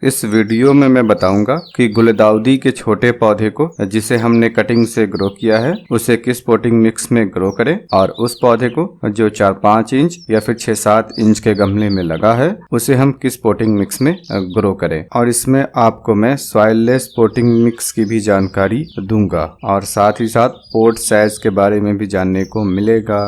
इस वीडियो में मैं बताऊंगा कि गुलदाउदी के छोटे पौधे को जिसे हमने कटिंग से ग्रो किया है उसे किस पोटिंग मिक्स में ग्रो करें और उस पौधे को जो 4-5 इंच या फिर 6-7 इंच के गमले में लगा है उसे हम किस पोटिंग मिक्स में ग्रो करें। और इसमें आपको मैं सॉइललेस पोटिंग मिक्स की भी जानकारी दूंगा और साथ ही साथ पोट साइज के बारे में भी जानने को मिलेगा।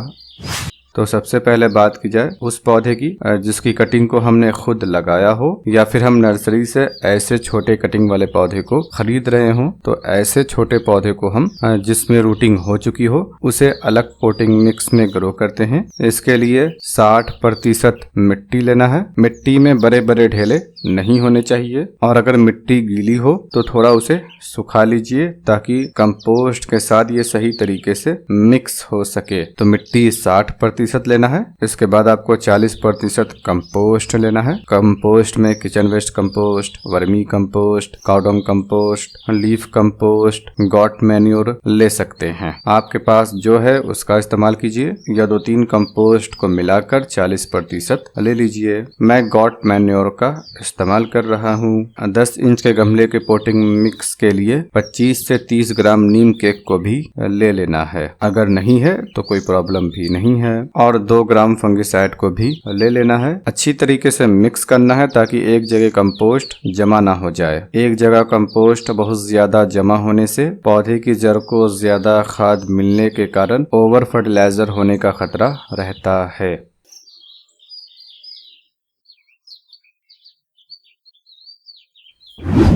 तो सबसे पहले बात की जाए उस पौधे की जिसकी कटिंग को हमने खुद लगाया हो या फिर हम नर्सरी से ऐसे छोटे कटिंग वाले पौधे को खरीद रहे हो। तो ऐसे छोटे पौधे को हम जिसमें रूटिंग हो चुकी हो उसे अलग पोटिंग मिक्स में ग्रो करते हैं। इसके लिए 60% मिट्टी लेना है। मिट्टी में बड़े बड़े ढेले नहीं होने चाहिए और अगर मिट्टी गीली हो तो थोड़ा उसे सुखा लीजिए ताकि कंपोस्ट के साथ ये सही तरीके से मिक्स हो सके। तो मिट्टी 60% लेना है। इसके बाद आपको 40% कंपोस्ट लेना है। कंपोस्ट में kitchen waste compost, vermicompost, cow dung compost, leaf compost, goat manure ले सकते हैं। आपके पास जो है उसका इस्तेमाल कीजिए या 2-3 कंपोस्ट को मिलाकर 40% ले लीजिए। मैं गॉट मैन्योर का इस्तेमाल कर रहा हूँ। 10 इंच के गमले के पोटिंग मिक्स के लिए 25 से 30 ग्राम नीम केक को भी ले लेना है। अगर नहीं है तो कोई प्रॉब्लम भी नहीं है। और 2 ग्राम फंगिसाइड को भी ले लेना है। अच्छी तरीके से मिक्स करना है ताकि एक जगह कंपोस्ट जमा ना हो जाए। एक जगह कंपोस्ट बहुत ज्यादा जमा होने से पौधे की जड़ को ज्यादा खाद मिलने के कारण ओवर फर्टिलाइजर होने का खतरा रहता है।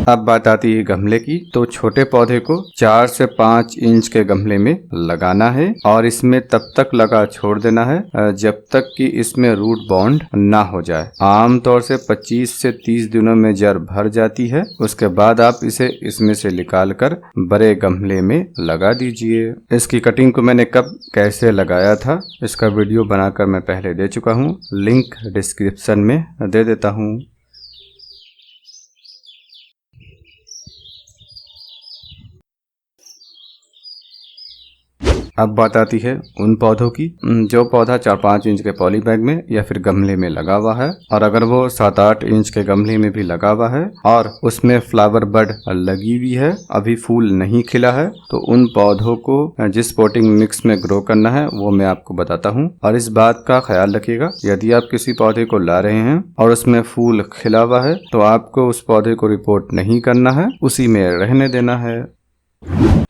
अब बात आती है गमले की। तो छोटे पौधे को 4 से 5 इंच के गमले में लगाना है और इसमें तब तक लगा छोड़ देना है जब तक कि इसमें रूट बॉन्ड ना हो जाए। आमतौर से 25 से 30 दिनों में जड़ भर जाती है। उसके बाद आप इसे इसमें से निकालकर बड़े गमले में लगा दीजिए। इसकी कटिंग को मैंने कब कैसे लगाया था इसका वीडियो बनाकर मैं पहले दे चुका हूँ। लिंक डिस्क्रिप्शन में दे देता हूँ। अब बात आती है उन पौधों की जो पौधा 4-5 इंच के पॉली बैग में या फिर गमले में लगा हुआ है और अगर वो 7-8 इंच के गमले में भी लगा हुआ है और उसमें फ्लावर बड लगी हुई है, अभी फूल नहीं खिला है, तो उन पौधों को जिस पोटिंग मिक्स में ग्रो करना है वो मैं आपको बताता हूँ। और इस बात का ख्याल रखिएगा, यदि आप किसी पौधे को ला रहे हैं और उसमें फूल खिला हुआ है तो आपको उस पौधे को रिपोर्ट नहीं करना है, उसी में रहने देना है।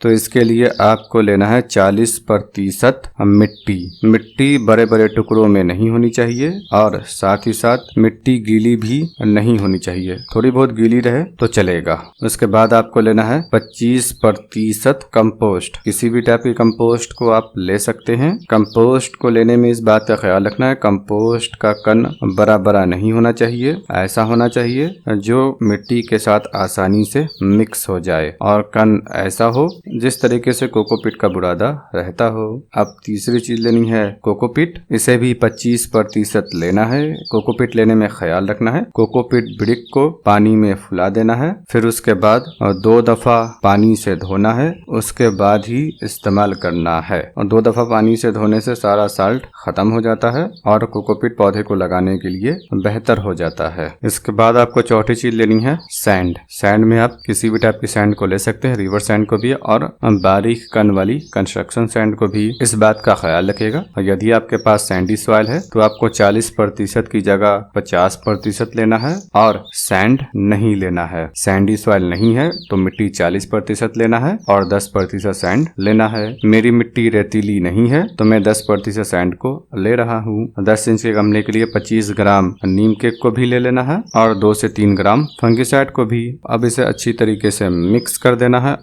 तो इसके लिए आपको लेना है 40% मिट्टी। मिट्टी बड़े बड़े टुकड़ों में नहीं होनी चाहिए और साथ ही साथ मिट्टी गीली भी नहीं होनी चाहिए, थोड़ी बहुत गीली रहे तो चलेगा। उसके बाद आपको लेना है 25% कंपोस्ट। किसी भी टाइप के कंपोस्ट को आप ले सकते हैं। कंपोस्ट को लेने में इस बात का ख्याल रखना है कंपोस्ट का कण बड़ा बड़ा नहीं होना चाहिए, ऐसा होना चाहिए जो मिट्टी के साथ आसानी से मिक्स हो जाए और कण ऐसा हो जिस तरीके से कोकोपीट का बुरादा रहता हो। अब तीसरी चीज लेनी है कोकोपीट। इसे भी 25% लेना है। कोकोपीट लेने में ख्याल रखना है कोकोपीट ब्रिक को पानी में फुला देना है, फिर उसके बाद 2 दफा पानी से धोना है, उसके बाद ही इस्तेमाल करना है। और 2 दफा पानी से धोने से सारा साल्ट खत्म हो जाता है और कोकोपीट पौधे को लगाने के लिए बेहतर हो जाता है। इसके बाद आपको चौथी चीज लेनी है सैंड। सैंड में आप किसी भी टाइप की सैंड को ले सकते हैं, रिवर सैंड को भी और बारीक कण वाली कंस्ट्रक्शन सैंड को भी। इस बात का ख्याल रखिएगा, यदि आपके पास सैंडी सॉइल है तो आपको 40% की जगह 50% लेना है और सैंड नहीं लेना है। सैंडी सॉइल नहीं है तो मिट्टी 40% लेना है और 10% सैंड लेना है। मेरी मिट्टी रेतीली नहीं है तो मैं 10% सैंड को ले रहा हूँ। 10 इंच के गमले के लिए 25 ग्राम नीम केक को भी ले लेना है और 2 से 3 ग्राम फंगिसाइड को भी। अब इसे अच्छी तरीके से मिक्स कर देना है।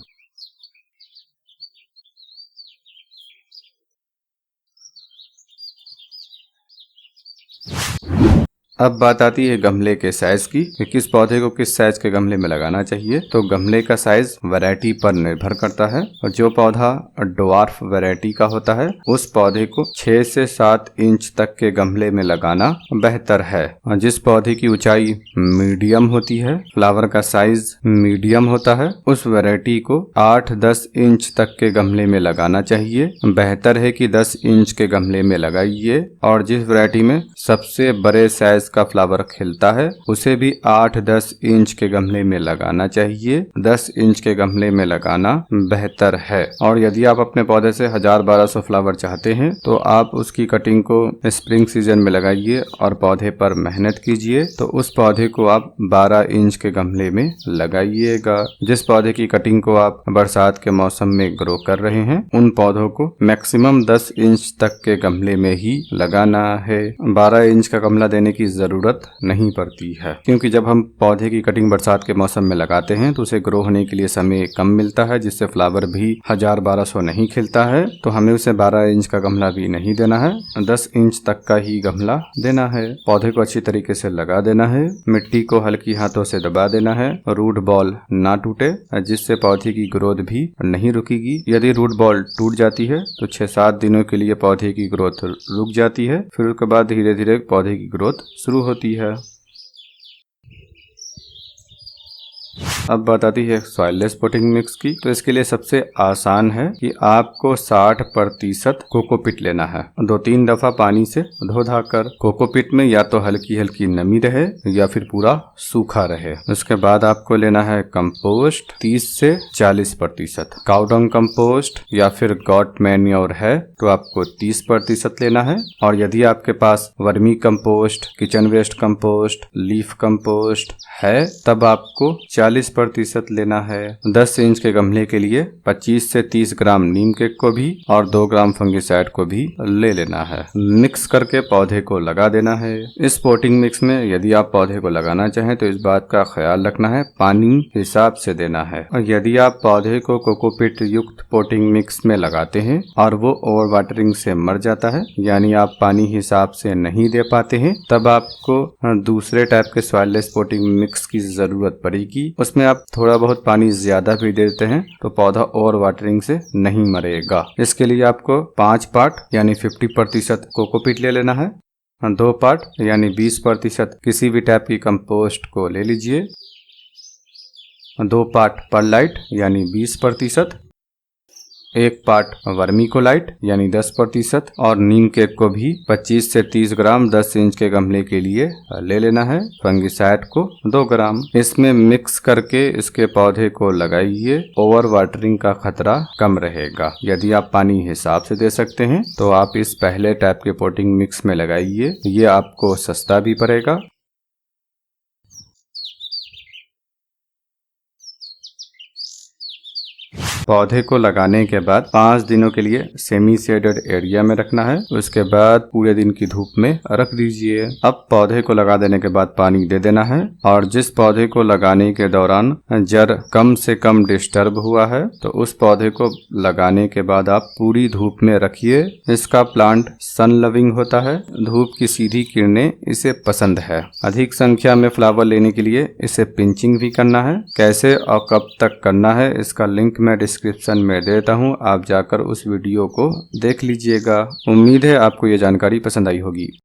अब बात आती है गमले के साइज की कि किस पौधे को किस साइज के गमले में लगाना चाहिए। तो गमले का साइज वैरायटी पर निर्भर करता है और जो पौधा ड्वार्फ वैरायटी का होता है उस पौधे को 6 से 7 इंच तक के गमले में लगाना बेहतर है। और जिस पौधे की ऊंचाई मीडियम होती है, फ्लावर का साइज मीडियम होता है, उस वैरायटी को 8-10 इंच तक के गमले में लगाना चाहिए। बेहतर है कि 10 इंच के गमले में लगाइए। और जिस वैरायटी में सबसे बड़े साइज का फ्लावर खिलता है उसे भी 8-10 इंच के गमले में लगाना चाहिए। 10 इंच के गमले में लगाना बेहतर है। और यदि आप अपने पौधे से 1000-1200 फ्लावर चाहते हैं तो आप उसकी कटिंग को स्प्रिंग सीजन में लगाइए और पौधे पर मेहनत कीजिए। तो उस पौधे को आप 12 इंच के गमले में लगाइएगा। जिस पौधे की कटिंग को आप बरसात के मौसम में ग्रो कर रहे हैं उन पौधों को मैक्सिमम 10 इंच तक के गमले में ही लगाना है। 12 इंच का गमला देने की जरूरत नहीं पड़ती है, क्योंकि जब हम पौधे की कटिंग बरसात के मौसम में लगाते हैं तो उसे ग्रो होने के लिए समय कम मिलता है, जिससे फ्लावर भी 1000-1200 नहीं खिलता है। तो हमें उसे 12 इंच का गमला भी नहीं देना है, 10 इंच तक का ही गमला देना है। पौधे को अच्छी तरीके से लगा देना है, मिट्टी को हल्की हाथों से दबा देना है, रूट बॉल ना टूटे, जिससे पौधे की ग्रोथ भी नहीं रुकेगी। यदि रूट बॉल टूट जाती है तो 6-7 दिनों के लिए पौधे की ग्रोथ रुक जाती है, फिर उसके बाद धीरे धीरे पौधे की ग्रोथ शुरू होती है। अब बात आती है सॉइललेस पोटिंग मिक्स की। तो इसके लिए सबसे आसान है कि आपको 60% कोकोपीट लेना है। 2-3 दफा पानी से धो धाकर कोकोपीट में या तो हल्की हल्की नमी रहे या फिर पूरा सूखा रहे। उसके बाद आपको लेना है कंपोस्ट 30 से 40%। काउडंग कंपोस्ट या फिर गॉट मैन्योर है तो आपको 30% लेना है। और यदि आपके पास vermicompost, kitchen waste compost, leaf compost है तब आपको 40% लेना है। 10 इंच के गमले के लिए 25 से 30 ग्राम नीम केक को भी और 2 ग्राम फंगिसाइड को भी ले लेना है। मिक्स करके पौधे को लगा देना है। इस पोटिंग मिक्स में यदि आप पौधे को लगाना चाहें तो इस बात का ख्याल रखना है पानी हिसाब से देना है। और यदि आप पौधे को कोकोपीट युक्त पोटिंग मिक्स में लगाते हैं और वो ओवर वाटरिंग से मर जाता है, यानी आप पानी हिसाब से नहीं दे पाते हैं, तब आपको दूसरे टाइप के सॉइललेस पोटिंग मिक्स की जरूरत पड़ेगी। उसमें आप थोड़ा बहुत पानी ज्यादा भी देते हैं तो पौधा ओवर वाटरिंग से नहीं मरेगा। इसके लिए आपको 5 पार्ट यानी 50% कोकोपीट ले लेना है, 2 पार्ट यानी 20% किसी भी टाइप की कंपोस्ट को ले लीजिए, 2 पार्ट परलाइट यानी 20%, 1 पार्ट वर्मीकोलाइट यानी 10% और नीम केक को भी 25 से 30 ग्राम 10 इंच के गमले के लिए ले लेना है। फंगिसाइड को 2 ग्राम। इसमें मिक्स करके इसके पौधे को लगाइए। ओवर वाटरिंग का खतरा कम रहेगा। यदि आप पानी हिसाब से दे सकते हैं तो आप इस पहले टाइप के पोटिंग मिक्स में लगाइए, ये आपको सस्ता भी पड़ेगा। पौधे को लगाने के बाद 5 दिनों के लिए सेमी शेडेड एरिया में रखना है। उसके बाद पूरे दिन की धूप में रख दीजिए। अब पौधे को लगा देने के बाद पानी दे देना है। और जिस पौधे को लगाने के दौरान जड़ कम से कम डिस्टर्ब हुआ है तो उस पौधे को लगाने के बाद आप पूरी धूप में रखिए। इसका प्लांट सन लविंग होता है, धूप की सीधी किरणें इसे पसंद है। अधिक संख्या में फ्लावर लेने के लिए इसे पिंचिंग भी करना है। कैसे और कब तक करना है इसका लिंक मैं डिस्क्रिप्शन में देता हूं, आप जाकर उस वीडियो को देख लीजिएगा। उम्मीद है आपको ये जानकारी पसंद आई होगी।